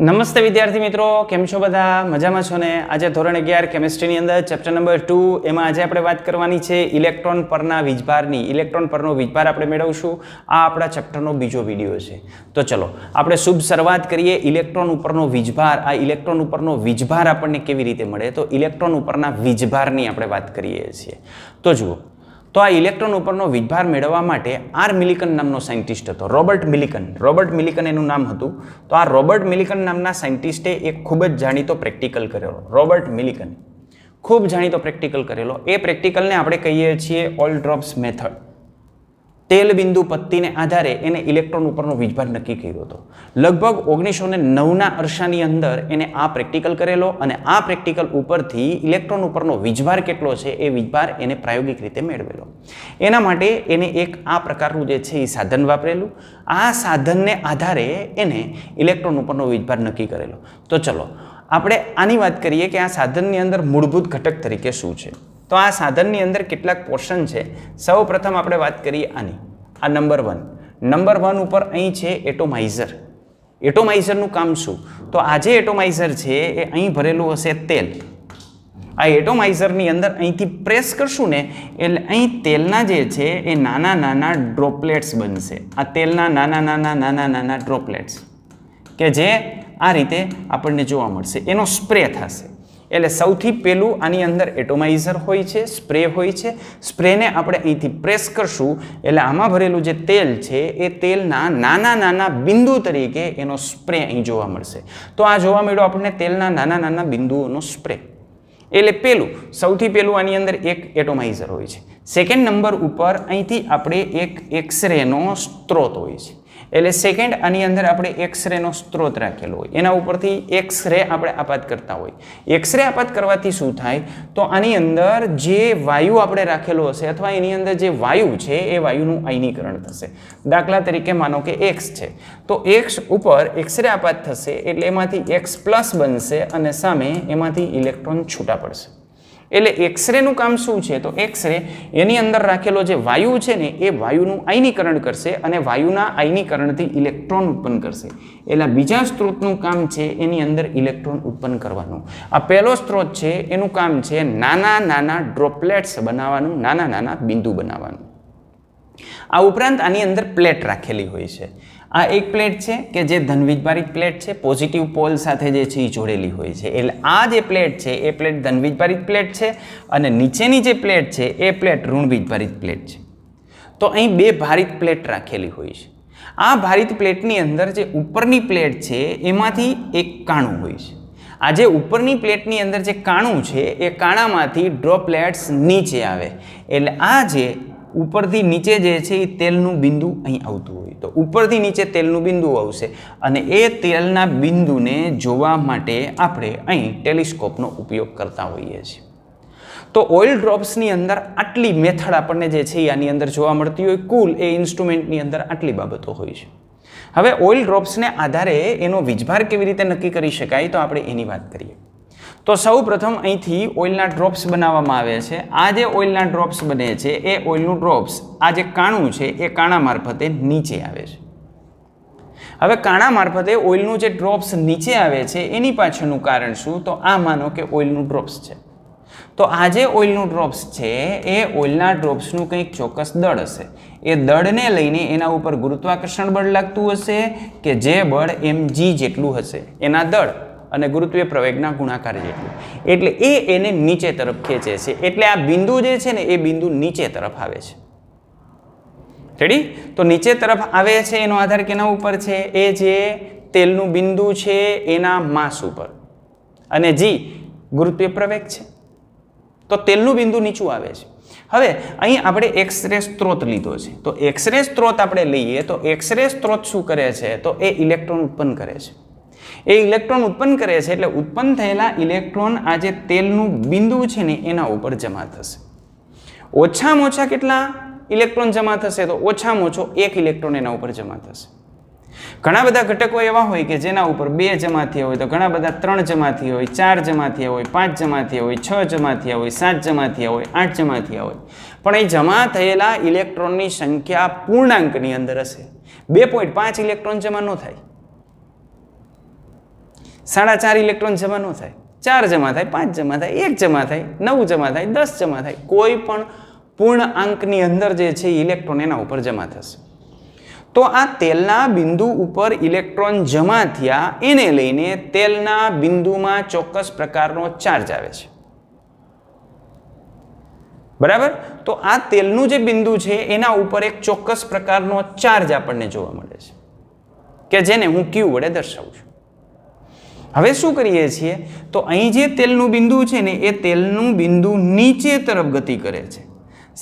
નમસ્તે વિદ્યાર્થી મિત્રો, કેમ છો બધા? મજામાં છો ને? આજે ધોરણ 11 કેમિસ્ટ્રીની અંદર ચેપ્ટર નંબર 2 એમાં આજે આપણે વાત કરવાની છે ઇલેક્ટ્રોન પરના વીજભારની. ઇલેક્ટ્રોન પરનો વીજભાર આપણે મેળવશું. આ આપણા ચેપ્ટરનો બીજો વિડીયો છે. તો ચલો આપણે શુભ શરૂઆત કરીએ. ઇલેક્ટ્રોન ઉપરનો વીજભાર, આ ઇલેક્ટ્રોન ઉપરનો વીજભાર આપણને કેવી રીતે મળે? તો ઇલેક્ટ્રોન ઉપરના વીજભારની આપણે વાત કરીએ છીએ. તો જુઓ, તો આ ઇલેક્ટ્રોન ઉપરનો વીજભાર મેળવવા માટે આર મિલિકન નામનો સાયન્ટિસ્ટ હતો, રોબર્ટ મિલિકન એનું નામ હતું. તો આ રોબર્ટ મિલિકન નામના સાયન્ટિસ્ટે એક ખૂબ જ જાણીતો પ્રેક્ટિકલ કરેલો. રોબર્ટ મિલિકન ખૂબ જાણીતો પ્રેક્ટિકલ કરેલો. એ પ્રેક્ટિકલને આપણે કહીએ છીએ ઓઇલ ડ્રોપ્સ મેથડ. તેલ બિંદુ પત્તીને આધારે એને ઇલેક્ટ્રોન ઉપરનો વીજભાર નક્કી કર્યો હતો. લગભગ 1909ના અરસાની અંદર એને આ પ્રેક્ટિકલ કરેલો અને આ પ્રેક્ટિકલ ઉપરથી ઇલેક્ટ્રોન ઉપરનો વીજભાર કેટલો છે એ વીજભાર એને પ્રાયોગિક રીતે મેળવેલો. એના માટે એને એક આ પ્રકારનું જે છે એ સાધન વાપરેલું. આ સાધનને આધારે એને ઇલેક્ટ્રોન ઉપરનો વીજભાર નક્કી કરેલો. તો ચલો આપણે આની વાત કરીએ કે આ સાધનની અંદર મૂળભૂત ઘટક તરીકે શું છે. તો આ સાધનની અંદર કેટલાક પોર્શન છે. સૌ પ્રથમ આપણે વાત કરીએ આની. આ નંબર 1 ઉપર અહીં છે એટોમાઇઝર. એટોમાઇઝરનું કામ શું? તો આ જે એટોમાઇઝર છે એ અહીં ભરેલું હશે તેલ. આ એટોમાઇઝરની અંદર અહીંથી પ્રેસ કરશું ને એટલે અહીં તેલના જે છે એ નાના નાના ડ્રોપલેટ્સ બનશે. આ તેલના નાના ડ્રોપલેટ્સ કે જે આ રીતે આપણને જોવા મળશે, એનો સ્પ્રે થશે. એટલે સૌથી પહેલું આની અંદર એટોમાઇઝર હોય છે, સ્પ્રે હોય છે. સ્પ્રેને આપણે અહીંથી પ્રેસ કરશું એટલે આમાં ભરેલું જે તેલ છે એ તેલના નાના બિંદુ તરીકે એનો સ્પ્રે અહીં જોવા મળશે. તો આ જોવા મળ્યો આપણને તેલના નાના બિંદુઓનો સ્પ્રે. એટલે સૌથી પહેલું આની અંદર એક એટોમાઇઝર હોય છે. સેકન્ડ નંબર ઉપર અહીંથી આપણે એક એક્સરેનો સ્ત્રોત હોય છે. એટલે સેકન્ડ આની અંદર આપણે એક્સરેનો સ્ત્રોત રાખેલો હોય, એના ઉપરથી એક્સરે આપણે આપાત કરતા હોય. એક્સરે આપાત કરવાથી શું થાય? તો આની અંદર જે વાયુ આપણે રાખેલો હશે અથવા એની અંદર જે વાયુ છે એ વાયુનું આયનીકરણ થશે. દાખલા તરીકે માનો કે એક્સ છે, તો એક્સ ઉપર એક્સરે આપાત થશે એટલે એમાંથી એક્સ પ્લસ બનશે અને સામે એમાંથી ઇલેક્ટ્રોન છૂટા પડશે. એટલે એક્સરેનું કામ શું છે? તો એક્સરે એની અંદર રાખેલો જે વાયુ છે ને એ વાયુનું આયનીકરણ કરશે અને વાયુના આયનીકરણથી ઇલેક્ટ્રોન ઉત્પન્ન કરશે. એટલે બીજા સ્ત્રોતનું કામ છે એની અંદર ઇલેક્ટ્રોન ઉત્પન્ન કરવાનું. આ પહેલો સ્ત્રોત છે એનું કામ છે નાના ડ્રોપલેટ્સ બનાવવાનું, નાના બિંદુ બનાવવાનું. આ ઉપરાંત આની અંદર પ્લેટ રાખેલી હોય છે. આ એક પ્લેટ છે કે જે ધનવીજભારિત પ્લેટ છે, પોઝિટિવ પોલ સાથે જે છે એ જોડેલી હોય છે. એટલે આ જે પ્લેટ છે એ પ્લેટ ધનવીજભારિત પ્લેટ છે અને નીચેની જે પ્લેટ છે એ પ્લેટ ઋણવીજભારિત પ્લેટ છે. તો અહીં બે ભારિત પ્લેટ રાખેલી હોય છે. આ ભારિત પ્લેટની અંદર જે ઉપરની પ્લેટ છે એમાંથી એક કાણું હોય છે. આ જે ઉપરની પ્લેટની અંદર જે કાણું છે એ કાણામાંથી ડ્રોપલેટ્સ નીચે આવે. એટલે આ જે ઉપરથી નીચે જે છે એ તેલનું બિંદુ અહીં આવતું હોય. તો ઉપરથી નીચે તેલનું બિંદુ આવશે અને એ તેલના બિંદુને જોવા માટે આપણે અહીં ટેલિસ્કોપનો ઉપયોગ કરતા હોઈએ છીએ. તો ઓઇલ ડ્રોપ્સની અંદર આટલી મેથડ આપણને જે છે આની અંદર જોવા મળતી હોય. કુલ એ ઇન્સ્ટ્રુમેન્ટની અંદર આટલી બાબતો હોય છે. હવે ઓઇલ ડ્રોપ્સને આધારે એનો વીજભાર કેવી રીતે નક્કી કરી શકાય તો આપણે એની વાત કરીએ. તો સૌ પ્રથમ અહીંથી ઓઇલના ડ્રોપ્સ બનાવવામાં આવે છે. આ જે ઓઇલના ડ્રોપ્સ બને છે એ ઓઇલનું ડ્રોપ્સ, આ જે કાણું છે એ કાણા મારફતે નીચે આવે છે. હવે કાણા મારફતે ઓઇલનું જે ડ્રોપ્સ નીચે આવે છે એની પાછળનું કારણ શું? તો આ માનો કે ઓઇલનું ડ્રોપ્સ છે. તો આ જે ઓઇલનું ડ્રોપ્સ છે એ ઓઇલના ડ્રોપ્સનું કંઈક ચોક્કસ દળ હશે. એ દળને લઈને એના ઉપર ગુરુત્વાકર્ષણ બળ લાગતું હશે કે જે બળ mg જેટલું હશે, એના દળ અને ગુરુત્વીય પ્રવેગના ગુણાકાર જેટલું. એટલે એને નીચે તરફ ખેંચે છે. એટલે આ બિંદુ જે છે ને એ બિંદુ નીચે તરફ આવે છે. રેડી? તો નીચે તરફ આવે છે એનો આધાર કેના ઉપર છે? એ જે તેલનું બિંદુ છે એના માસ ઉપર અને જી ગુરુત્વીય પ્રવેગ છે. તો તેલનું બિંદુ નીચું આવે છે. હવે અહીં આપણે એક્સરે સ્ત્રોત લીધો છે. તો એક્સરે સ્ત્રોત આપણે લઈએ તો એક્સરે સ્ત્રોત શું કરે છે? તો એ ઇલેક્ટ્રોન ઉત્પન્ન કરે છે. એ ઇલેક્ટ્રોન ઉત્પન્ન કરે છે એટલે ઉત્પન્ન થયેલા ઇલેક્ટ્રોન આ જે તેલનું બિંદુ છે ને એના ઉપર જમા થશે. ઓછામાં ઓછા કેટલા ઇલેક્ટ્રોન જમા થશે? તો ઓછામાં ઓછો એક ઇલેક્ટ્રોન એના ઉપર જમા થશે. ઘણા બધા ઘટકો એવા હોય કે જેના ઉપર 2 જમા થયા હોય, તો ઘણા બધા 3 જમા થયા હોય, 4 જમા થયા હોય, 5 જમા થયા હોય, 6 જમા થયા હોય, 7 જમા થયા હોય, 8 જમા થયા હોય. પણ એ જમા થયેલા ઇલેક્ટ્રોનની સંખ્યા પૂર્ણાંકની અંદર હશે. 2.5 ઇલેક્ટ્રોન જમા ન થાય. 4.5 ઇલેક્ટ્રોન જમા ન થાય, 4 જમા થાય, 5 જમા થાય, 1 જમા થાય, 9 જમા થાય, 10 જમા થાય, કોઈ પણ પૂર્ણ આંકની અંદર જે છે ઇલેક્ટ્રોન એના ઉપર જમા થશે. તો આ તેલના બિંદુ ઉપર ઇલેક્ટ્રોન જમા થયા એને લઈને તેલના બિંદુમાં ચોક્કસ પ્રકારનો ચાર્જ આવે છે. બરાબર? તો આ તેલનું જે બિંદુ છે એના ઉપર એક ચોક્કસ પ્રકારનો ચાર્જ આપણને જોવા મળે છે કે જેને હું Q વડે દર્શાવું છું. હવે શું કરીએ છીએ તો અહીં જે તેલનું બિંદુ છે ને એ તેલનું બિંદુ નીચે તરફ ગતિ કરે છે.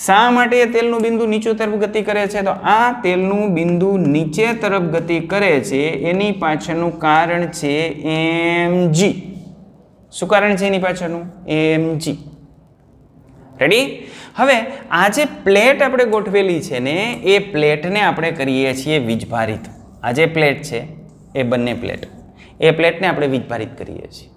શા માટે એ તેલનું બિંદુ નીચે તરફ ગતિ કરે છે? તો આ તેલનું બિંદુ નીચે તરફ ગતિ કરે છે એની પાછળનું કારણ છે mg. શું કારણ છે એની પાછળનું? mg. રેડી? હવે આ જે પ્લેટ આપણે ગોઠવેલી છે ને એ પ્લેટને આપણે કરીએ છીએ વીજભારિત. આ જે પ્લેટ છે એ બંને પ્લેટ, એ પ્લેટને આપણે વીજભારિત કરીએ છીએ.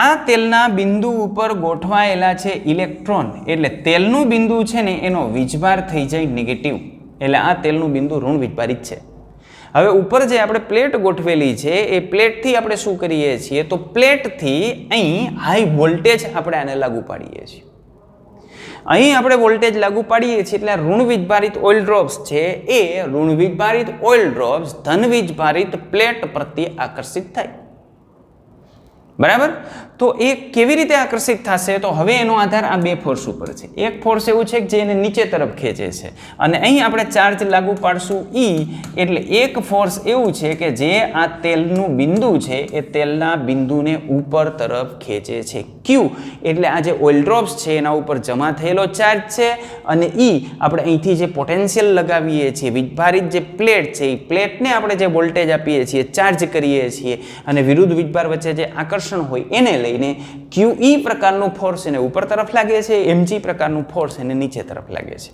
આ તેલના બિંદુ ઉપર ગોઠવાયેલા છે ઇલેક્ટ્રોન, એટલે તેલનું બિંદુ છે ને એનો વીજભાર થઈ જાય નેગેટિવ, એટલે આ તેલનું બિંદુ ઋણ વીજભારિત છે. હવે ઉપર જે આપણે પ્લેટ ગોઠવેલી છે એ પ્લેટથી આપણે શું કરીએ છીએ તો પ્લેટથી અહીં હાઈ વોલ્ટેજ આપણે આને લાગુ પાડીએ છીએ. અહીં આપણે વોલ્ટેજ લાગુ પાડીએ છીએ એટલે ઋણ વીજભારિત ઓઇલ ડ્રોપ્સ છે એ ઋણ વીજભારિત ઓઇલ ડ્રોપ્સ ધન વીજભારિત પ્લેટ પ્રત્યે આકર્ષિત થાય. બરાબર? તો એ કેવી રીતે આકર્ષિત થશે? તો હવે એનો આધાર આ બે ફોર્સ ઉપર છે. એક ફોર્સ એવું છે કે જે એને નીચે તરફ ખેંચે છે અને અહીં આપણે ચાર્જ લાગુ પાડશું E, એટલે એક ફોર્સ એવું છે કે જે આ તેલનું બિંદુ છે એ તેલના બિંદુને ઉપર તરફ ખેંચે છે. Q એટલે આ જે ઓઇલ ડ્રોપ્સ છે એના ઉપર જમા થયેલો ચાર્જ છે અને E આપણે અહીંથી જે પોટેન્શિયલ લગાવીએ છીએ, વીજભારિત જે પ્લેટ છે એ પ્લેટને આપણે જે વોલ્ટેજ આપીએ છીએ, ચાર્જ કરીએ છીએ અને વિરુદ્ધ વીજભાર વચ્ચે જે આકર્ષણ હોય એને લઈને QE પ્રકારનું ફોર્સ એને ઉપર તરફ લાગે છે, mg પ્રકારનું ફોર્સ એને નીચે તરફ લાગે છે.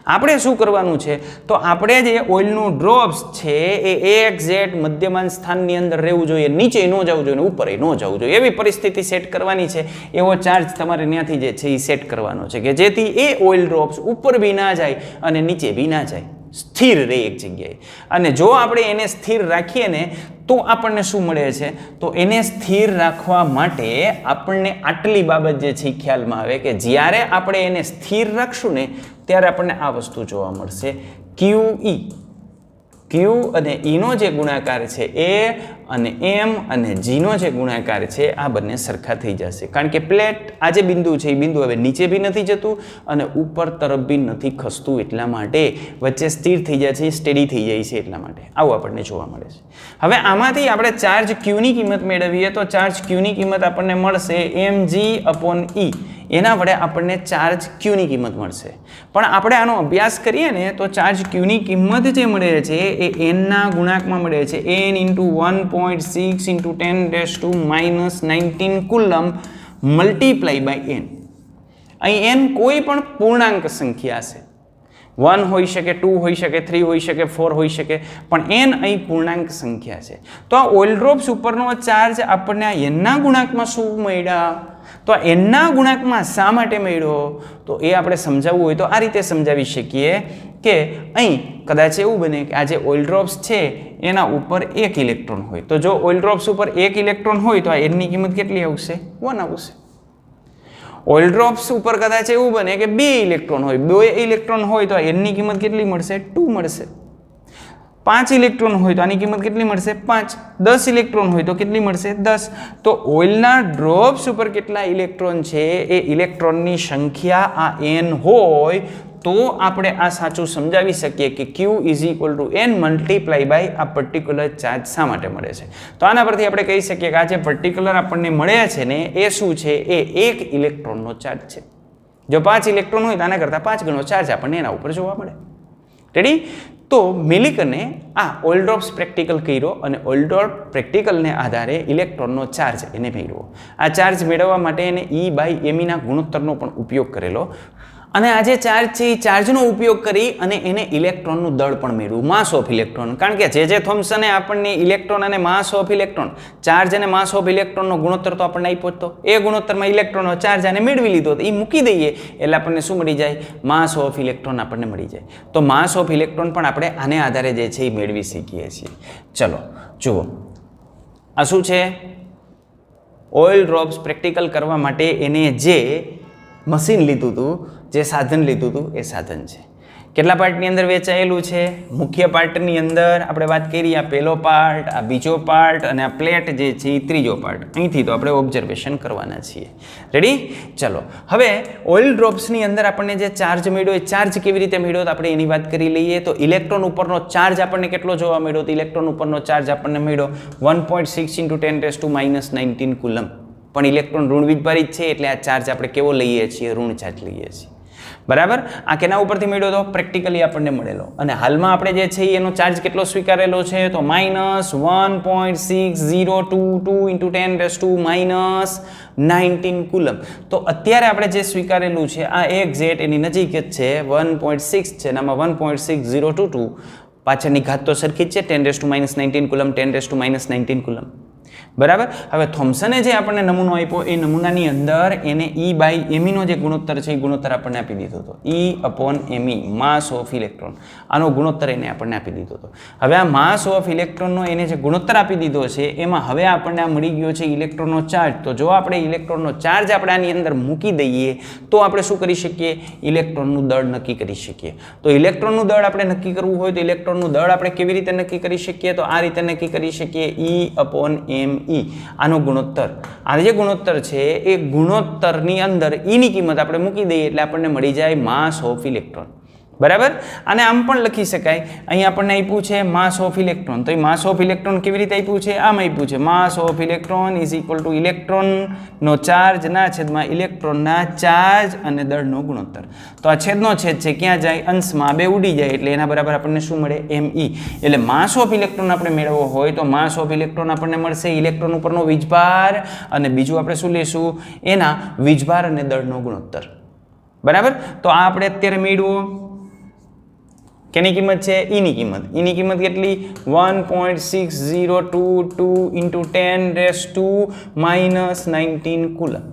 આપણે શું કરવાનું છે તો આપણે જે ઓઇલનું ડ્રોપ્સ છે એ એક્ઝેક્ટ મધ્યમાન સ્થાનની અંદર રહેવું જોઈએ, નીચે ન જવું જોઈએ, ઉપર ન જવું જોઈએ, એવી પરિસ્થિતિ સેટ કરવાની છે. એવો ચાર્જ તમારે ત્યાંથી જે છે એ સેટ કરવાનો છે કે જેથી એ ઓઇલ ડ્રોપ્સ ઉપર બી ના જાય અને નીચે બી ના જાય, સ્થિર રહે એક જગ્યાએ. અને જો આપણે એને સ્થિર રાખીએ ને તો આપણને શું મળે છે તો એને સ્થિર રાખવા માટે આપણને આટલી બાબત જે છે ખ્યાલમાં આવે કે જ્યારે આપણે એને સ્થિર રાખશું ને ત્યારે આપણને આ વસ્તુ જોવા મળશે, QE. Q અને E નો જે ગુણાકાર છે એ અને M અને G નો જે ગુણાકાર છે આ બંને સરખા થઈ જશે. કારણ કે પ્લેટ આ જે બિંદુ છે એ બિંદુ હવે નીચે બી નથી જતું અને ઉપર તરફ બી નથી ખસતું, એટલા માટે વચ્ચે સ્થિર થઈ જાય છે, સ્ટેડી થઈ જાય છે, એટલા માટે આવું આપણને જોવા મળે છે. હવે આમાંથી આપણે ચાર્જ Q ની કિંમત મેળવીએ તો ચાર્જ Q ની કિંમત આપણને મળશે mg/E. એના વડે આપણને ચાર્જ Q ની કિંમત મળશે. પણ આપણે આનો અભ્યાસ કરીએ ને તો ચાર્જ Q ની કિંમત જે મળે છે એ n ના ગુણાંકમાં મળે છે, n × 1.6 × 10⁻⁻19 coulomb multiply by n. અહીં n કોઈ પણ પૂર્ણાંક સંખ્યા છે, 1 હોઈ શકે, 2 હોઈ શકે, 3 હોઈ શકે, 4 હોઈ શકે, પણ n અહીં પૂર્ણાંક સંખ્યા છે. તો આ ઓઇલ ડ્રોપ્સ ઉપરનો ચાર્જ આપણને આ n ના ગુણાંકમાં શું મળ્યા? તો આ n ના ગુણાંકમાં શા માટે મળ્યો તો એ આપણે સમજાવવું હોય તો આ રીતે સમજાવી શકીએ કે અહીં કદાચ એવું બને કે આ જે ઓઇલ ડ્રોપ્સ છે એના ઉપર 1 ઇલેક્ટ્રોન હોય, તો જો ઓઇલ ડ્રોપ્સ ઉપર 1 ઇલેક્ટ્રોન હોય તો આ n ની કિંમત કેટલી આવશે? 1 આવશે. ઓઇલ ડ્રોપ્સ ઉપર કદાચ એવું બને કે 2 ઇલેક્ટ્રોન હોય, 2 ઇલેક્ટ્રોન હોય તો n ની કિંમત કેટલી મળશે? 2 મળશે. 5 ઇલેક્ટ્રોન હોય તો આની કિંમત કેટલી મળશે? 5. 10 ઇલેક્ટ્રોન હોય તો કેટલી મળશે? 10. તો ઓઇલના ડ્રોપ્સ ઉપર કેટલા ઇલેક્ટ્રોન છે એ ઇલેક્ટ્રોનની સંખ્યા આ n હોય તો આપણે આ સાચું સમજાવી શકીએ કે Q = n મલ્ટીપ્લાય બાય આ પર્ટિક્યુલર ચાર્જ શા માટે મળે છે. તો આના પરથી આપણે કહી શકીએ કે આ જે પર્ટિક્યુલર આપણને મળે છે ને એ શું છે? એ 1 ઇલેક્ટ્રોનનો ચાર્જ છે. જો 5 ઇલેક્ટ્રોન હોય તો આના કરતાં 5 ગણો ચાર્જ આપણને એના ઉપર જોવા મળે. રેડી? તો મિલિકને આ ઓઇલ ડ્રોપ્સ પ્રેક્ટિકલ કર્યો અને ઓઇલ ડ્રોપ પ્રેક્ટિકલને આધારે ઇલેક્ટ્રોનનો ચાર્જ એને મેળવ્યો. આ ચાર્જ મેળવવા માટે એને E/me ના ગુણોત્તરનો પણ ઉપયોગ કરેલો અને આ જે ચાર્જ છે એ ચાર્જનો ઉપયોગ કરી અને એને ઇલેક્ટ્રોનનું દળ પણ મેળવ્યું, માસ ઓફ ઇલેક્ટ્રોન. કારણ કે જે થોમ્સને આપણને ઇલેક્ટ્રોન અને માસ ઓફ ઇલેક્ટ્રોન, ચાર્જ અને માસ ઓફ ઇલેક્ટ્રોનનો ગુણોત્તર તો આપણને આપ્યો હતો, એ ગુણોત્તરમાં ઇલેક્ટ્રોનનો ચાર્જ આને મેળવી લીધો તો એ મૂકી દઈએ એટલે આપણને શું મળી જાય? માસ ઓફ ઇલેક્ટ્રોન આપણને મળી જાય. તો માસ ઓફ ઇલેક્ટ્રોન પણ આપણે આને આધારે જે છે એ મેળવી શકીએ છીએ. ચલો જુઓ, આ શું છે? ઓઇલ ડ્રોપ્સ પ્રેક્ટિકલ કરવા માટે એને જે મશીન લીધું હતું, જે સાધન લીધું હતું, એ સાધન છે. કેટલા પાર્ટની અંદર વેચાયેલું છે? મુખ્ય પાર્ટની અંદર આપણે વાત કરી, આ પહેલો પાર્ટ, આ બીજો પાર્ટ અને આ પ્લેટ જે છે એ ત્રીજો પાર્ટ. અહીંથી તો આપણે ઓબ્ઝર્વેશન કરવાના છીએ. રેડી? ચલો હવે ઓઇલ ડ્રોપ્સની અંદર આપણને જે ચાર્જ મળ્યો, એ ચાર્જ કેવી રીતે મળ્યો તો આપણે એની વાત કરી લઈએ. તો ઇલેક્ટ્રોન ઉપરનો ચાર્જ આપણને કેટલો જોવા મળ્યો? તો ઇલેક્ટ્રોન ઉપરનો ચાર્જ આપણને મળ્યો 1.6 × 10⁻⁹ કુલમ. પણ ઇલેક્ટ્રોન ઋણ વીજભારિત છે એટલે આ ચાર્જ આપણે કેવો લઈએ છીએ? ઋણ ચાર્જ લઈએ છીએ. બરાબર? આ કેના ઉપરથી મળ્યો તો? પ્રેક્ટિકલી આપણને મળેલો. અને હાલમાં આપણે જે છે એનો ચાર્જ કેટલો સ્વીકારેલો છે? તો -1.6022 × 10⁻⁹ કુલમ. તો અત્યારે આપણે જે સ્વીકારેલું છે આ એક્ઝેક્ટ એની નજીક જ છે, 1.6 છે, આમાં 1.6022. પાછળની ઘાત તો સરખી જ છે, 10⁻⁹ કુલમ, 10⁻⁹ કુલમ. બરાબર? હવે થોમ્સને જે આપણને નમૂનો આપ્યો એ નમૂનાની અંદર એને E/me નો જે ગુણોત્તર છે એ ગુણોત્તર આપણને આપી દીધો હતો. E/me, mass of electron. આનો ગુણોત્તર એને આપણને આપી દીધો હતો. હવે આ માસ ઓફ ઇલેક્ટ્રોનનો એને જે ગુણોત્તર આપી દીધો છે એમાં હવે આપણને આ મળી ગયો છે ઇલેક્ટ્રોનનો ચાર્જ. તો જો આપણે ઇલેક્ટ્રોનનો ચાર્જ આપણે આની અંદર મૂકી દઈએ તો આપણે શું કરી શકીએ? ઇલેક્ટ્રોનનું દળ નક્કી કરી શકીએ. તો ઇલેક્ટ્રોનનું દળ આપણે નક્કી કરવું હોય તો ઇલેક્ટ્રોનનું દળ આપણે કેવી રીતે નક્કી કરી શકીએ? તો આ રીતે નક્કી કરી શકીએ, E/me. આનો ગુણોત્તર, આ જે ગુણોત્તર છે એ ગુણોત્તરની અંદર ની કિંમત આપણે મૂકી દઈએ એટલે આપણને મળી જાય માસ ઓફ ઇલેક્ટ્રોન. બરાબર? અને આમ પણ લખી શકાય. અહીં આપણને આપ્યું છે માસ ઓફ ઇલેક્ટ્રોન. તો એ માસ ઓફ ઇલેક્ટ્રોન કેવી રીતે આપ્યું છે? આમ આપ્યું છે, માસ ઓફ ઇલેક્ટ્રોન = ઇલેક્ટ્રોનનો ચાર્જ ના છેદમાં ઇલેક્ટ્રોનના ચાર્જ અને દળનો ગુણોત્તર. તો આ છેદનો છેદ છે ક્યાં જાય? અંશમાં. બે ઉડી જાય એટલે એના બરાબર આપણને શું મળે? me. એટલે માસ ઓફ ઇલેક્ટ્રોન આપણે મેળવવો હોય તો માસ ઓફ ઇલેક્ટ્રોન આપણને મળશે ઇલેક્ટ્રોન ઉપરનો વીજભાર અને બીજું આપણે શું લેશું? એના વીજભાર અને દળનો ગુણોત્તર. બરાબર? તો આ આપણે અત્યારે મેળવો. કેની કિંમત છે? ની કિંમત. ની કિંમત કેટલી? 1.6022 × 10⁻⁹ કુલમ.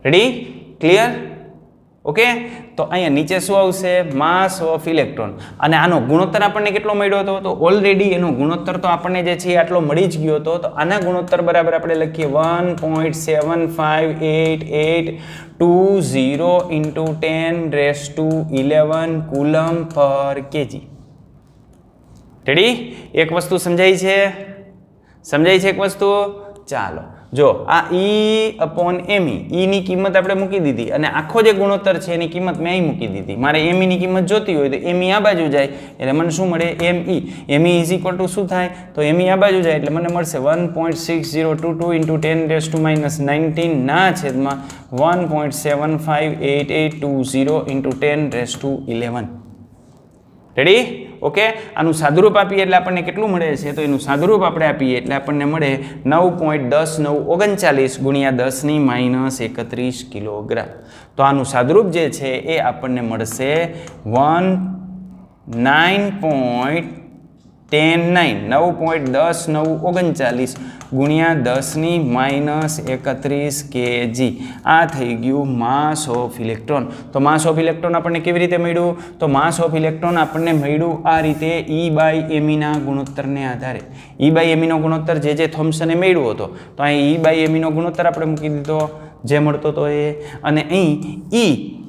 રેડી? ક્લિયર? ઓકે? તો અહીંયા નીચે શું આવશે? માસ ઓફ ઇલેક્ટ્રોન. અને આનો ગુણોત્તર આપણને કેટલો મળ્યો હતો? તો ઓલરેડી એનો ગુણોત્તર તો આપણને જે છે આટલો મળી જ ગયો હતો. તો આના ગુણોત્તર બરાબર આપણે લખીએ 1.758820 × 10⁻11 કુલમ પર કેજી. રેડી? એક વસ્તુ સમજાય છે? સમજાય છે એક વસ્તુ? ચાલો જો આ E/me, ની કિંમત આપણે મૂકી દીધી અને આખો જે ગુણોત્તર છે એની કિંમત મેં અહીં મૂકી દીધી. મારે me ની કિંમત જોતી હોય તો me આ બાજુ જાય એટલે મને શું મળે? me = શું થાય? તો me આ બાજુ જાય એટલે મને મળશે 1.6022 × 10⁻⁹ ના છેદમાં 1.758820 × 10⁻11. રેડી? ઓકે? આનું સાદુરૂપ આપીએ એટલે આપણને કેટલું મળે છે? તો એનું સાદુરૂપ આપણે આપીએ એટલે આપણને મળે 9.10939 × 10⁻31 કિલોગ્રામ. તો આનું સાદુરૂપ જે છે એ આપણને મળશે 9.10939 × 10⁻31 kg. આ થઈ ગયું માસ ઓફ ઇલેક્ટ્રોન. તો માસ ઓફ ઇલેક્ટ્રોન આપણને કેવી રીતે મળ્યું? તો માસ ઓફ ઇલેક્ટ્રોન આપણને મળ્યું આ રીતે E/me ના ગુણોત્તરને આધારે. E/me નો ગુણોત્તર જે થોમ્સને મેળવ્યો હતો તો અહીં E/me નો ગુણોત્તર આપણે મૂકી દીધો જે મળતો હતો એ. અને અહીં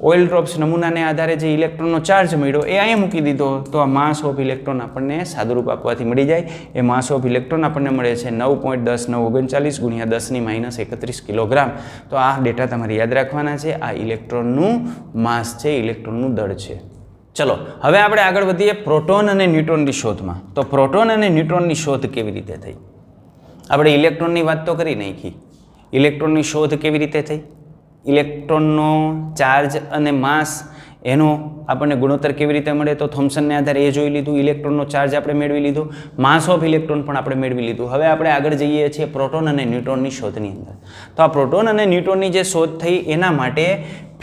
ઓઇલ ડ્રોપ્સ નમૂનાને આધારે જે ઇલેક્ટ્રોનનો ચાર્જ મળ્યો એ અહીંયા મૂકી દીધો. તો આ માસ ઓફ ઇલેક્ટ્રોન આપણને સાદુરૂપ આપવાથી મળી જાય. એ માસ ઓફ ઇલેક્ટ્રોન આપણને મળે છે 9.10939 × 10⁻31 કિલોગ્રામ. તો આ ડેટા તમારે યાદ રાખવાના છે. આ ઇલેક્ટ્રોનનું માસ છે, ઇલેક્ટ્રોનનું દળ છે. ચલો હવે આપણે આગળ વધીએ પ્રોટોન અને ન્યુટ્રોનની શોધમાં. તો પ્રોટોન અને ન્યુટ્રોનની શોધ કેવી રીતે થઈ? આપણે ઇલેક્ટ્રોનની વાત તો કરી નાખી. ઇલેક્ટ્રોનની શોધ કેવી રીતે થઈ? ઇલેક્ટ્રોનનો ચાર્જ અને માસ એનો આપણને ગુણોત્તર કેવી રીતે મળે? તો થોમ્સનને આધારે એ જોઈ લીધું. ઇલેક્ટ્રોનનો ચાર્જ આપણે મેળવી લીધો. માસ ઓફ ઇલેક્ટ્રોન પણ આપણે મેળવી લીધું. હવે આપણે આગળ જઈએ છીએ પ્રોટોન અને ન્યુટ્રોનની શોધની અંદર. તો આ પ્રોટોન અને ન્યુટ્રોનની જે શોધ થઈ એના માટે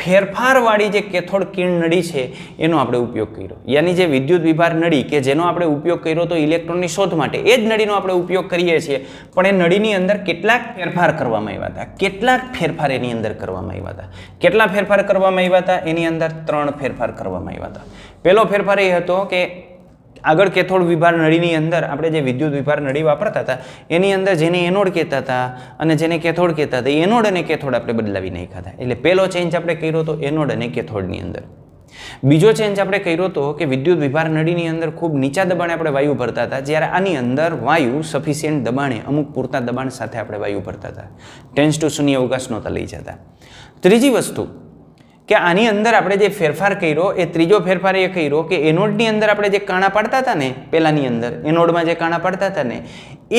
ફેરફારવાળી જે કેથોડ કિરણ નળી છે એનો આપણે ઉપયોગ કર્યો. યાની જે વિદ્યુત વિભાર નળી કે જેનો આપણે ઉપયોગ કર્યો તો ઇલેક્ટ્રોનની શોધ માટે, એ જ નળીનો આપણે ઉપયોગ કરીએ છીએ. પણ એ નળીની અંદર કેટલાક ફેરફાર કરવામાં આવ્યા હતા. કેટલાક ફેરફાર એની અંદર કરવામાં આવ્યા હતા. કેટલા ફેરફાર કરવામાં આવ્યા હતા? એની અંદર 3 ફેરફાર કરવામાં આવ્યા હતા. પહેલો ફેરફાર એ હતો કે આગળ કેથોડ વિભાર નળીની અંદર આપણે જે વિદ્યુત વિભાર નળી વાપરતા હતા એની અંદર જેને એનોડ કહેતા હતા અને જેને કેથોડ કહેતા હતા, એનોડ અને કેથોડ આપણે બદલાવી નાખ્યા હતા. એટલે પહેલો ચેન્જ આપણે કર્યો હતો એનોડ અને કેથોડની અંદર. બીજો ચેન્જ આપણે કર્યો હતો કે વિદ્યુત વિભાર નળીની અંદર ખૂબ નીચા દબાણે આપણે વાયુ ભરતા હતા, જ્યારે આની અંદર વાયુ સફિશિયન્ટ દબાણે અમુક પૂરતા દબાણ સાથે આપણે વાયુ ભરતા હતા, ટેન્સ ટુ શૂન્ય અવકાશ નહોતા લઈ જતા. ત્રીજી વસ્તુ કે આની અંદર આપણે જે ફેરફાર કર્યો એ ત્રીજો ફેરફાર એ કર્યો કે એનોડની અંદર આપણે જે કાણા પાડતા હતા ને પહેલાની અંદર એનોડમાં જે કાણા પાડતા હતા ને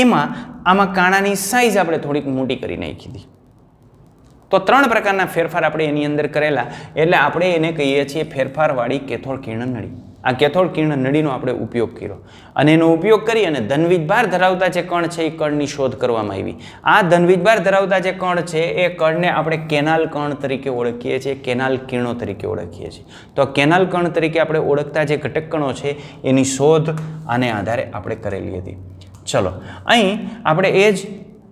એમાં આમાં કાણાની સાઇઝ આપણે થોડીક મોટી કરી નાખી હતી. તો 3 પ્રકારના ફેરફાર આપણે એની અંદર કરેલા, એટલે આપણે એને કહીએ છીએ ફેરફારવાળી કેથોડ કિરણ નળી. આ કેથોડ કિરણ નળીનો આપણે ઉપયોગ કર્યો અને એનો ઉપયોગ કરી અને ધનવીજભાર ધરાવતા જે કણ છે એ કણની શોધ કરવામાં આવી. આ ધનવીજભાર ધરાવતા જે કણ છે એ કણને આપણે કેનાલ કણ તરીકે ઓળખીએ છીએ, કેનાલ કિરણો તરીકે ઓળખીએ છીએ. તો કેનાલ કણ તરીકે આપણે ઓળખતા જે ઘટક કણો છે એની શોધ આને આધારે આપણે કરેલી હતી. ચલો, અહીં આપણે એ જ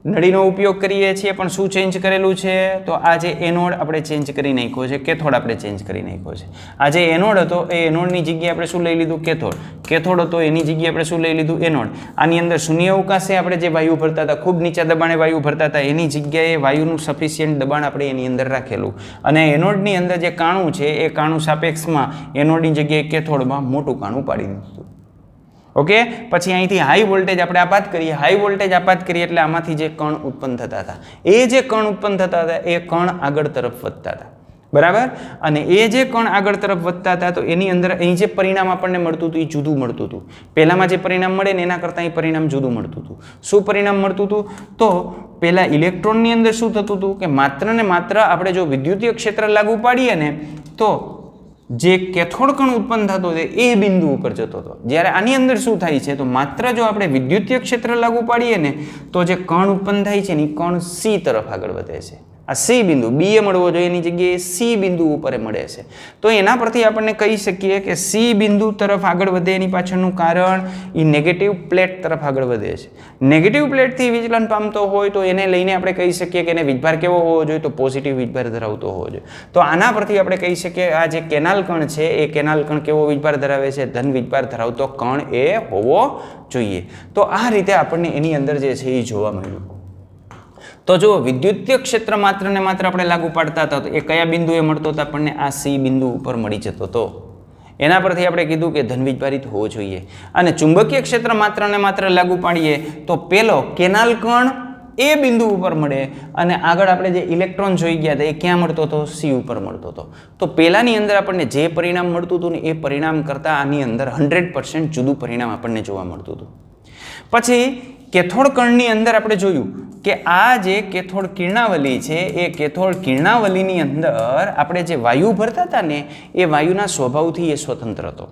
નળીનો ઉપયોગ કરીએ છીએ, પણ શું ચેન્જ કરેલું છે? તો આ જે એનોડ આપણે ચેન્જ કરી નાખ્યો છે, કેથોડ આપણે ચેન્જ કરી નાખ્યો છે. આ જે એનોડ હતો એ એનોડની જગ્યાએ આપણે શું લઈ લીધું? કેથોડ. કેથોડ હતો એની જગ્યાએ આપણે શું લઈ લીધું? એનોડ. આની અંદર શૂન્ય અવકાશે આપણે જે વાયુ ભરતા હતા, ખૂબ નીચા દબાણે વાયુ ભરતા હતા, એની જગ્યાએ વાયુનું સફિશિયન્ટ દબાણ આપણે એની અંદર રાખેલું અને એનોડની અંદર જે કાણું છે એ કાણું સાપેક્ષમાં એનોડની જગ્યાએ કેથોડમાં મોટું કાણું પાડી દીધું. ઓકે, પછી અહીંથી હાઈ વોલ્ટેજ આપણે આપાત કરીએ. હાઈ વોલ્ટેજ આપાત કરીએ એટલે આમાંથી જે કણ ઉત્પન્ન થતા હતા એ જે કણ ઉત્પન્ન થતા હતા એ કણ આગળ તરફ વધતા હતા, બરાબર. અને એ જે કણ આગળ તરફ વધતા હતા તો એની અંદર અહીં જે પરિણામ આપણને મળતું હતું એ જુદું મળતું હતું. પહેલામાં જે પરિણામ મળે ને એના કરતાં એ પરિણામ જુદું મળતું હતું. શું પરિણામ મળતું હતું? તો પહેલા ઇલેક્ટ્રોનની અંદર શું થતું હતું કે માત્ર ને માત્ર આપણે જો વિદ્યુતીય ક્ષેત્ર લાગુ પાડીએ ને તો જે કેથોડ કણ ઉત્પન્ન થતો હતો એ બિંદુ ઉપર જતો હતો. જ્યારે આની અંદર શું થાય છે તો માત્ર જો આપણે વિદ્યુતીય ક્ષેત્ર લાગુ પાડીએ ને તો જે કણ ઉત્પન્ન થાય છે ને કણ સી તરફ આગળ વધે છે. આ સી બિંદુ બી એ મળવો જોઈએ એની જગ્યાએ સી બિંદુ ઉપર મળે છે. તો એના પરથી આપણને કહી શકીએ કે સી બિંદુ તરફ આગળ વધે એની પાછળનું કારણ એ નેગેટિવ પ્લેટ તરફ આગળ વધે છે. નેગેટિવ પ્લેટથી વિચલન પામતો હોય તો એને લઈને આપણે કહી શકીએ કે એને વીજભાર કેવો હોવો જોઈએ? તો પોઝિટિવ વીજભાર ધરાવતો હોવો જોઈએ. તો આના પરથી આપણે કહી શકીએ આ જે કેનાલ કણ છે એ કેનાલ કણ કેવો વીજભાર ધરાવે છે? ધન વીજભાર ધરાવતો કણ એ હોવો જોઈએ. તો આ રીતે આપણને એની અંદર જે છે એ જોવા મળ્યું. તો જો વિદ્યુતીય ક્ષેત્ર માત્ર ને માત્ર આપણે લાગુ પાડતા હતા તો એ કયા બિંદુએ મળતો હતો? આપણને આ સી બિંદુ ઉપર મળી જતો હતો. એના પરથી આપણે કીધું કે ધનવીજભારિત હોવો જોઈએ. અને ચુંબકીય ક્ષેત્ર માત્ર ને માત્ર લાગુ પાડીએ તો પેલો કેનાલ કણ એ બિંદુ ઉપર મળે અને આગળ આપણે જે ઇલેક્ટ્રોન જોઈ ગયા હતા એ ક્યાં મળતો હતો? સી ઉપર મળતો હતો. તો પહેલાની અંદર આપણને જે પરિણામ મળતું હતું ને એ પરિણામ કરતાં આની અંદર 100% જુદું પરિણામ આપણને જોવા મળતું હતું. પછી કેથોડ કણની અંદર આપણે જોયું કે આ જે કેથોડ કિરણાવલી છે એ કેથોડ કિરણાવલીની અંદર આપણે જે વાયુ ભરતા હતા ને એ વાયુના સ્વભાવથી એ સ્વતંત્ર હતો.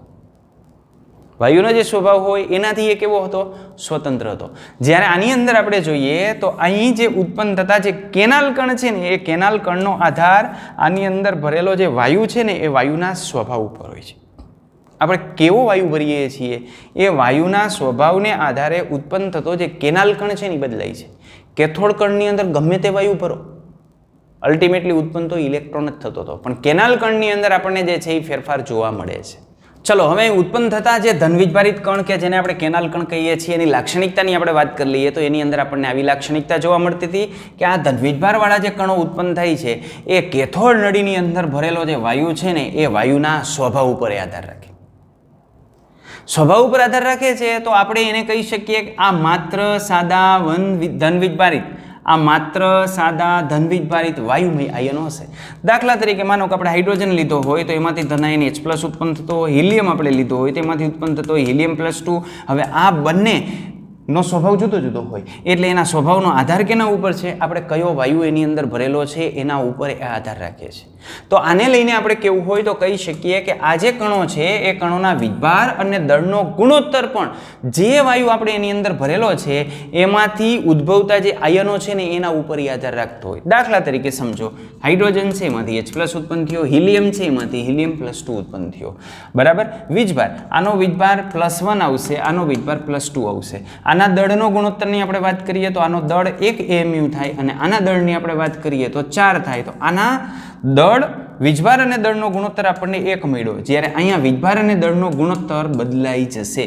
વાયુનો જે સ્વભાવ હોય એનાથી એ કેવો હતો? સ્વતંત્ર હતો. જ્યારે આની અંદર આપણે જોઈએ તો અહીં જે ઉત્પન્ન થતા જે કેનાલ કણ છે ને એ કેનાલ કણનો આધાર આની અંદર ભરેલો જે વાયુ છે ને એ વાયુના સ્વભાવ ઉપર હોય છે. આપણે કેવો વાયુ ભરીએ છીએ એ વાયુના સ્વભાવને આધારે ઉત્પન્ન થતો જે કેનાલ કણ છે ને બદલાય છે. કેથોડ કણની અંદર ગમે તે વાયુ ભરો અલ્ટિમેટલી ઉત્પન્ન તો ઇલેક્ટ્રોન જ થતો હતો, પણ કેનાલ કણની અંદર આપણને જે છે એ ફેરફાર જોવા મળે છે. ચલો, હવે ઉત્પન્ન થતા જે ધનવીજભારિત કણ કે જેને આપણે કેનાલ કણ કહીએ છીએ એની લાક્ષણિકતાની આપણે વાત કરી લઈએ તો એની અંદર આપણને આવી લાક્ષણિકતા જોવા મળતી હતી કે આ ધનવીજભારવાળા જે કણો ઉત્પન્ન થાય છે એ કેથોડ નળીની અંદર ભરેલો જે વાયુ છે ને એ વાયુના સ્વભાવ ઉપર આધાર રાખે. સ્વભાવ ઉપર આધાર રાખે છે તો આપણે એને કહી શકીએ કે આ માત્ર સાદા ધનવીજભારિત વાયુમય આયનો હશે. દાખલા તરીકે માનો કે આપણે હાઇડ્રોજન લીધો હોય તો એમાંથી ધનાયન H+ ઉત્પન્ન થતો હોય, હિલિયમ આપણે લીધો હોય તો એમાંથી ઉત્પન્ન થતો હોય He+2. હવે આ બંને નો સ્વભાવ જુદો જુદો હોય એટલે એના સ્વભાવનો આધાર કેના ઉપર છે? આપણે કયો વાયુ એની અંદર ભરેલો છે એના ઉપર એ આધાર રાખે છે. તો આને લઈને આપણે કેવું હોય તો કહી શકીએ કે આ જે કણો છે એ કણોના વીજભાર અને દળનો ગુણોત્તર પણ જે વાયુ આપણે એની અંદર ભરેલો છે એમાંથી ઉદ્ભવતા જે આયનો છે ને એના ઉપર આધાર રાખતો હોય. દાખલા તરીકે સમજો, હાઇડ્રોજન છે એમાંથી H+ ઉત્પન્ન થયો, હિલિયમ છે એમાંથી He+2 ઉત્પન્ન થયો, બરાબર. વીજભાર, આનો વીજભાર +1 આવશે, આનો વીજભાર +2 આવશે. આના દળનો ગુણોત્તરની આપણે વાત કરીએ તો આનો દળ 1 AMU થાય અને આના દળની આપણે વાત કરીએ તો 4 થાય. તો આના દળ, વીજભાર અને દળનો ગુણોત્તર આપણને 1 મળ્યો, જ્યારે અહીંયા વીજભાર અને દળનો ગુણોત્તર બદલાઈ જશે.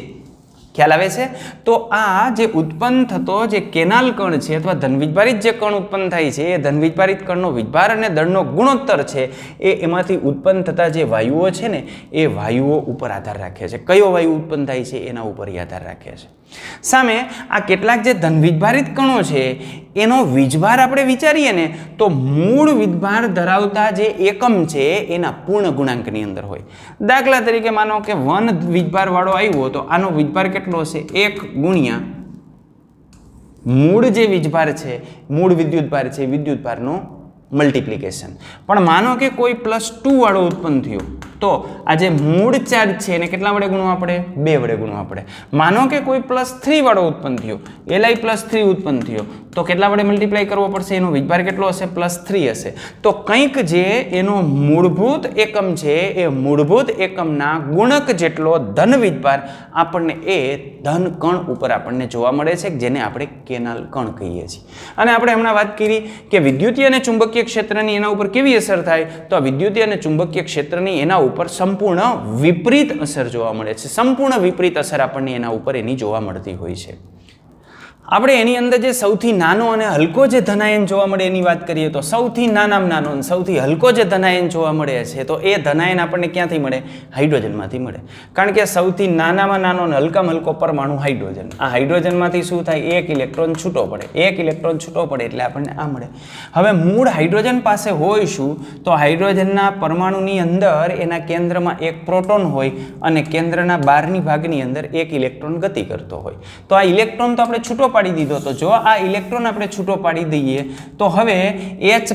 ખ્યાલ આવે છે? તો આ જે ઉત્પન્ન થતો જે કેનાલ કણ છે અથવા ધનવીજભારિત જે કણ ઉત્પન્ન થાય છે એ ધનવીજભારિત કણનો વીજભાર અને દળનો ગુણોત્તર છે એ એમાંથી ઉત્પન્ન થતા જે વાયુઓ છે ને એ વાયુઓ ઉપર આધાર રાખે છે. કયો વાયુ ઉત્પન્ન થાય છે એના ઉપર આધાર રાખે છે. સામે આ કેટલાક જે ધનવીજભારિત કણો છે એનો વીજભાર આપણે વિચારીએ ને તો મૂળ વીજભાર ધરાવતા જે એકમ છે એના પૂર્ણ ગુણાંકની અંદર હોય. દાખલા તરીકે માનો કે 1 વીજભાર વાળો આવ્યો તો આનો વીજભાર કેટલો હશે? 1 ગુણ્યા મૂળ જે વીજભાર છે, મૂળ વિદ્યુતભાર છે, વિદ્યુતભારનો મલ્ટિપ્લિકેશન. પણ માનો કે કોઈ +2 વાળો ઉત્પન્ન થયો તો આ જે મૂળ ચાર્જ છે એને કેટલા વડે ગુણવા આપણે? 2 વડે ગુણવા આપણે. માનો કે કોઈ +3 વાળો ઉત્પન્ન થયો, Li +3 ઉત્પન્ન થયો તો કેટલા વડે મલ્ટીપ્લાય કરવો પડશે? એનો વીજભાર કેટલો હશે? +3 હશે. તો કંઈક જે એનો મૂળભૂત એકમ છે એ મૂળભૂત એકમના ગુણક જેટલો ધન વીજભાર આપણને એ ધન કણ ઉપર આપણને જોવા મળે છે જેને આપણે કેનાલ કણ કહીએ છીએ. અને આપણે હમણાં વાત કરી કે વિદ્યુતીય અને ચુંબકીય ક્ષેત્રની એના ઉપર કેવી અસર થાય? તો આ વિદ્યુતીય અને ચુંબકીય ક્ષેત્રની એના ઉપર સંપૂર્ણ વિપરીત અસર જોવા મળે છે. સંપૂર્ણ વિપરીત અસર આપણને એના ઉપર એની જોવા મળતી હોય છે. આપણે એની અંદર જે સૌથી નાનો અને હલકો જે ધનાયન જોવા મળે એની વાત કરીએ તો સૌથી નાનામાં નાનો અને સૌથી હલકો જે ધનાયન જોવા મળે છે તો એ ધનાયન આપણને ક્યાંથી મળે? હાઇડ્રોજનમાંથી મળે. કારણ કે સૌથી નાનામાં નાનો અને હલકામાં હલકો પરમાણુ હાઇડ્રોજન. આ હાઇડ્રોજનમાંથી શું થાય? એક ઇલેક્ટ્રોન છૂટો પડે. એક ઇલેક્ટ્રોન છૂટો પડે એટલે આપણને આ મળે. હવે મૂળ હાઇડ્રોજન પાસે હોય શું? તો હાઇડ્રોજનના પરમાણુની અંદર એના કેન્દ્રમાં એક પ્રોટોન હોય અને કેન્દ્રના બહારની ભાગની અંદર એક ઇલેક્ટ્રોન ગતિ કરતો હોય. તો આ ઇલેક્ટ્રોન તો આપણે છૂટો પાડી દીધો. તો જો આ ઇલેક્ટ્રોન આપણે છૂટો પાડી દઈએ તો હવે H+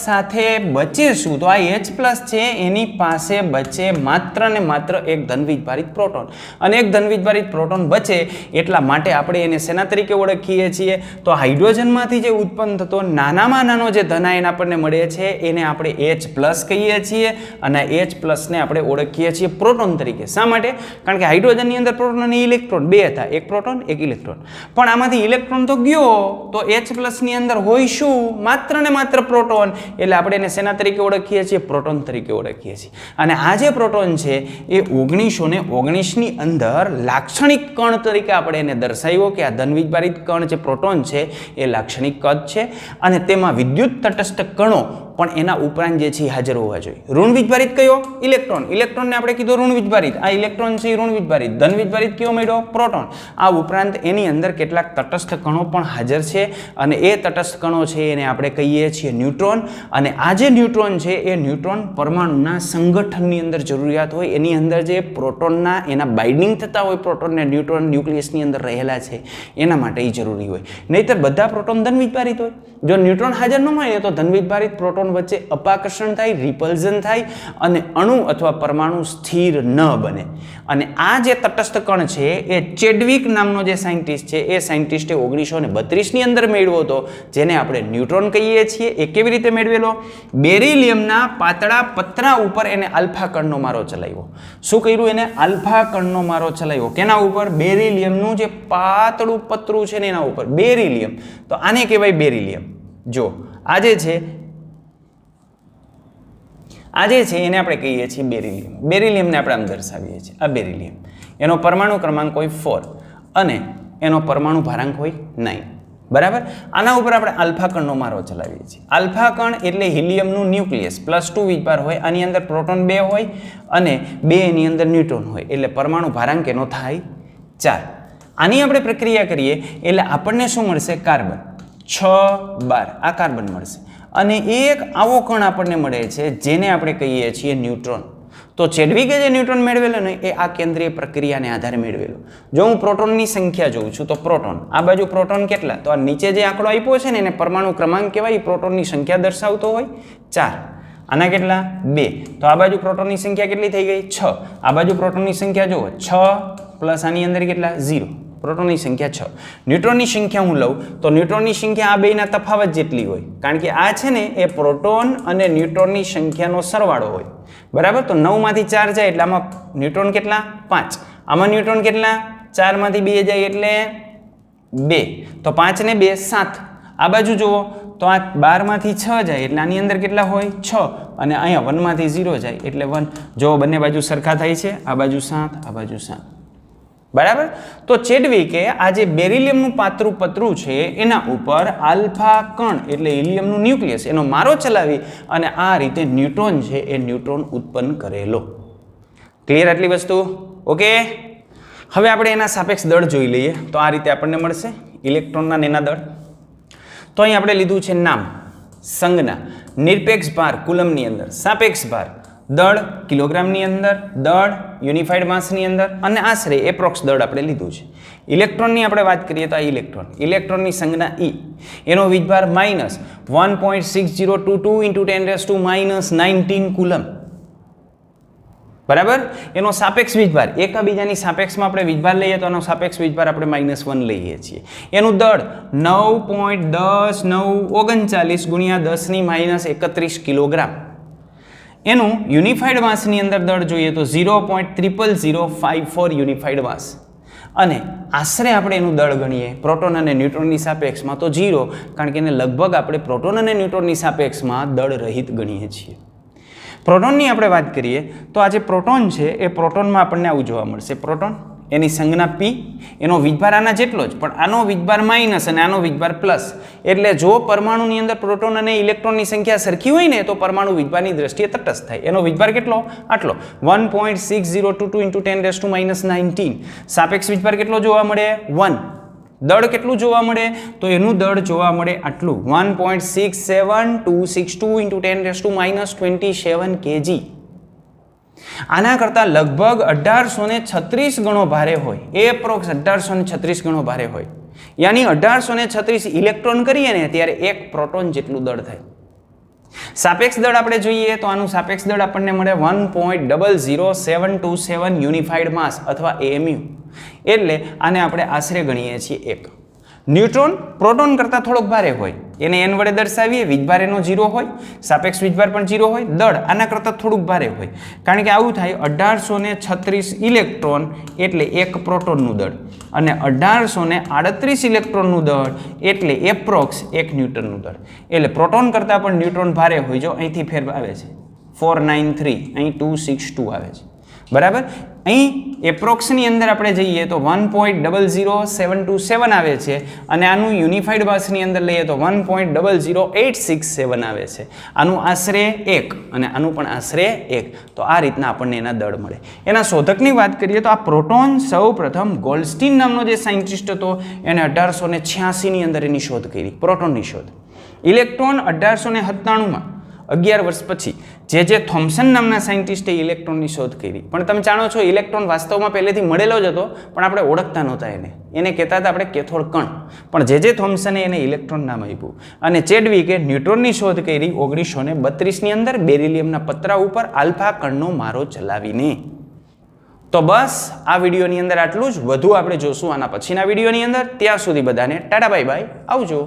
સાથે બચે શું? તો આ H+ છે એની પાસે બચે માત્ર ને માત્ર એક ધનવીજભારિત પ્રોટોન. અને એક ધનવીજભારિત પ્રોટોન બચે એટલા માટે આપણે એને શેના તરીકે ઓળખીએ છીએ? તો હાઇડ્રોજનમાંથી જે ઉત્પન્ન થતો નાનામાં નાનો જે ધનાયન આપણને મળે છે એને આપણે H+ કહીએ છીએ અને H+ ને આપણે ઓળખીએ છીએ પ્રોટોન તરીકે. શા માટે? કારણ કે હાઇડ્રોજનની અંદર પ્રોટોન અને ઇલેક્ટ્રોન બે હતા, એક પ્રોટોન એક ઇલેક્ટ્રોન. પણ આમાંથી ઇલેક્ટ્રોન તો ગયો તો H+ ની અંદર હોય શું? માત્ર ને માત્ર પ્રોટોન. એટલે આપણે એને શેના તરીકે ઓળખીએ છીએ? પ્રોટોન તરીકે ઓળખીએ છીએ. અને આ જે પ્રોટોન છે એ 1919 ની અંદર લાક્ષણિક કણ તરીકે આપણે એને દર્શાવ્યો કે આ ધનવીજભારિત કણ જે પ્રોટોન છે એ લાક્ષણિક કદ છે અને તેમાં વિદ્યુત તટસ્થ કણો પણ એના ઉપરાંત જે છે હાજર હોવા જોઈએ. ઋણ વીજભારિત કયો? ઇલેક્ટ્રોન. ઇલેક્ટ્રોનને આપણે કીધું ઋણ વીજભારિત. આ ઇલેક્ટ્રોન છે ઋણ વીજભારિત. ધન વીજભારિત કયો મળ્યો? પ્રોટોન. આ ઉપરાંત એની અંદર કેટલાક તટસ્થ કણો પણ હાજર છે અને એ તટસ્થ કણો છે એને આપણે કહીએ છીએ ન્યુટ્રોન. અને આ જે ન્યુટ્રોન છે એ ન્યુટ્રોન પરમાણુના સંગઠનની અંદર જરૂરિયાત હોય. એની અંદર જે પ્રોટોનના એના બાઇન્ડિંગ થતા હોય પ્રોટોનને ન્યુટ્રોન ન્યુક્લિયસની અંદર રહેલા છે એના માટે એ જરૂરી હોય. નહીંતર બધા પ્રોટોન ધનવીજભારિત હોય. જો ન્યુટ્રોન હાજર ન હોય તો ધનવીજભારિત પ્રોટોન વચ્ચે અપાકર્ષણ થાય, રિપલ્ઝન થાય અને અણુ અથવા પરમાણુ સ્થિર ન બને. અને આ જે તટસ્થ કણ છે એ ચેડવિક નામનો જે સાયન્ટિસ્ટ છે એ સાયન્ટિસ્ટે 1932 ની અંદર મેળવ્યો હતો જેને આપણે ન્યુટ્રોન કહીએ છીએ. એ કેવી રીતે મેળવેલો? બેરિલિયમના પાતળા પતરા ઉપર એને આલ્ફા કણનો મારો ચલાવ્યો. શું કર્યું? એને આલ્ફા કણનો મારો ચલાવ્યો. કેના ઉપર? બેરિલિયમનું જે પાતળું પતરું છે ને એના ઉપર. બેરિલિયમ. તો આને કહેવાય બેરિલિયમ. જો આજે છે એને આપણે કહીએ છીએ બેરિલિયમ. બેરિલિયમને આપણે આમ દર્શાવીએ છીએ. આ બેરિલિયમ. એનો પરમાણુ ક્રમાંક હોય 4 અને એનો પરમાણુ ભારાંક હોય 9. બરાબર? આના ઉપર આપણે આલ્ફા કણનો મારો ચલાવીએ છીએ. આલ્ફા કણ એટલે હિલિયમનું ન્યુક્લિયસ. +2 વીજભાર હોય. આની અંદર પ્રોટોન 2 હોય અને 2 એની અંદર ન્યુટ્રોન હોય. એટલે પરમાણુ ભારાંક એનો થાય 4. આની આપણે પ્રક્રિયા કરીએ એટલે આપણને શું મળશે? કાર્બન. 6 12 આ કાર્બન મળશે. અને એક આવો કણ આપણને મળે છે જેને આપણે કહીએ છીએ ન્યુટ્રોન. તો ચેડવિકે જે ન્યુટ્રોન મેળવેલો ને એ આ કેન્દ્રીય પ્રક્રિયાને આધારે મેળવેલો. જો હું પ્રોટોનની સંખ્યા જોઉં છું તો પ્રોટોન આ બાજુ પ્રોટોન કેટલા? તો આ નીચે જે આંકડો આપ્યો છે ને એને પરમાણુ ક્રમાંક કહેવાય. પ્રોટોનની સંખ્યા દર્શાવતો હોય 4. આના કેટલા? 2. તો આ બાજુ પ્રોટોનની સંખ્યા કેટલી થઈ ગઈ? 6. આ બાજુ પ્રોટોનની સંખ્યા જુઓ 6 પ્લસ આની અંદર કેટલા? 0. પ્રોટોનની સંખ્યા 6. ન્યુટ્રોનની સંખ્યા હું લઉં તો ન્યુટ્રોનની સંખ્યા આ બેના તફાવત જેટલી હોય. કારણ કે આ છે ને એ પ્રોટોન અને ન્યુટ્રોનની સંખ્યાનો સરવાળો હોય. બરાબર? તો 9 માંથી 4 જાય એટલે આમાં ન્યુટ્રોન કેટલા? 5. આમાં ન્યુટ્રોન કેટલા? 4 માંથી 2 જાય એટલે 2. તો 5 ને 2 7. આ બાજુ જુઓ તો આ 12 માંથી 6 જાય એટલે આની અંદર કેટલા હોય? 6. અને અહીંયા 1 માંથી 0 જાય એટલે 1. જો બંને બાજુ સરખા થાય છે. આ બાજુ 7 આ બાજુ 7. બરાબર. તો ચેડવિકે આ જે બેરિલિયમનું પાતળું પતરું છે એના ઉપર આલ્ફા કણ એટલે હિલિયમનું ન્યુક્લિયસ એનો મારો ચલાવી અને આ રીતે ન્યુટ્રોન છે એ ન્યુટ્રોન ઉત્પન્ન કરેલો. ક્લિયર આટલી વસ્તુ? ઓકે. હવે આપણે એના સાપેક્ષ દળ જોઈ લઈએ. તો આ રીતે આપણને મળશે ઇલેક્ટ્રોનના એના દળ. તો અહીં આપણે લીધું છે નામ, સંજ્ઞા, નિરપેક્ષ ભાર કુલમની અંદર, સાપેક્ષ ભાર, દળ કિલોગ્રામની અંદર, દળ યુનિફાઈડ માસની અંદર અને આશરે એપ્રોક્સ દળ આપણે લીધું છે. ઇલેક્ટ્રોનની આપણે વાત કરીએ તો આ ઇલેક્ટ્રોનની સંજ્ઞા E, એનો વીજભાર -1.6022 × 10⁻⁹ કુલમ. બરાબર. એનો સાપેક્ષ વીજભાર એકબીજાની સાપેક્ષમાં આપણે વીજભાર લઈએ તો એનો સાપેક્ષ વીજભાર આપણે -1 લઈએ છીએ. એનું દળ 9.10939 × 10⁻31 કિલોગ્રામ. એનું યુનિફાઈડ માસની અંદર દળ જોઈએ તો 0.00054 યુનિફાઈડ માસ. અને આશરે આપણે એનું દળ ગણીએ પ્રોટોન અને ન્યુટ્રોનની સાપેક્ષમાં તો 0, કારણ કે એને લગભગ આપણે પ્રોટોન અને ન્યુટ્રોનની સાપેક્ષમાં દળ રહિત ગણીએ છીએ. પ્રોટોનની આપણે વાત કરીએ તો આ જે પ્રોટોન છે એ પ્રોટોનમાં આપણને આવું જોવા મળશે. પ્રોટોન એની સંજ્ઞા P, એનો વીજભાર આના જેટલો જ પણ આનો વીજભાર માઇનસ અને આનો વીજભાર પ્લસ. એટલે જો પરમાણુની અંદર પ્રોટોન અને ઇલેક્ટ્રોનની સંખ્યા સરખી હોય ને તો પરમાણુ વીજભારની દ્રષ્ટિએ તટસ્થ થાય. એનો વીજભાર કેટલો? આટલો 1.6022 × 10⁻⁹. સાપેક્ષ વીજભાર કેટલો જોવા મળે? 1. દળ કેટલું જોવા મળે? તો એનું દળ જોવા મળે આટલું 1.67262 × 10⁻27 kg. આના કરતાં લગભગ 1836 ગણો ભારે હોય, એપ્રોક્સ 1836 ગણો ભારે હોય. યાની 1836 ઇલેક્ટ્રોન કરીએ ને ત્યારે એક પ્રોટોન જેટલું દળ થાય. સાપેક્ષ દળ આપણે જોઈએ તો આનું સાપેક્ષ દળ આપણને મળે 1.00727 યુનિફાઈડ માસ અથવા AMU. એટલે આને આપણે આશરે ગણીએ છીએ 1. ન્યુટ્રોન પ્રોટોન કરતાં થોડોક ભારે હોય, એને n વડે દર્શાવીએ, વીજભાર એનો 0 હોય, સાપેક્ષ વીજભાર પણ 0 હોય, દળ આના કરતાં થોડુંક ભારે હોય. કારણ કે આવું થાય 1836 ઇલેક્ટ્રોન એટલે એક પ્રોટોનનું દળ અને 1838 ઇલેક્ટ્રોનનું દળ એટલે એપ્રોક્સ એક ન્યુટ્રનનું દળ. એટલે પ્રોટોન કરતાં પણ ન્યુટ્રોન ભારે હોય. જો અહીંથી ફેર આવે છે 493, અહીં 262 આવે છે. બરાબર. અહીં એપ્રોક્સની અંદર આપણે જઈએ તો 1.00727 આવે છે અને આનું યુનિફાઈડ માસની અંદર લઈએ તો 1.00867 આવે છે. આનું આશરે 1 અને આનું પણ આશરે 1. તો આ રીતના આપણને એના દળ મળે. એના શોધકની વાત કરીએ તો આ પ્રોટોન સૌ પ્રથમ ગોલ્ડસ્ટીન નામનો જે સાયન્ટિસ્ટ હતો એને 1886ની અંદર એની શોધ કરી, પ્રોટોનની શોધ. ઇલેક્ટ્રોન 1897માં 11 વર્ષ પછી જે થોમ્સન નામના સાયન્ટિસ્ટે ઇલેક્ટ્રોનની શોધ કરી. પણ તમે જાણો છો ઇલેક્ટ્રોન વાસ્તવમાં પહેલેથી મળેલો જ હતો પણ આપણે ઓળખતા નહોતા એને કહેતા હતા આપણે કેથોડ કણ. પણ જે થોમ્સને એને ઇલેક્ટ્રોન નામ આપ્યું. અને ચેડવિકે ન્યુટ્રોનની શોધ કરી 1932ની અંદર બેરિલિયમના પતરા ઉપર આલ્ફા કણનો મારો ચલાવીને. તો બસ આ વિડીયોની અંદર આટલું જ. વધુ આપણે જોશું આના પછીના વિડીયોની અંદર. ત્યાં સુધી બધાને ટાટા બાય બાય, આવજો.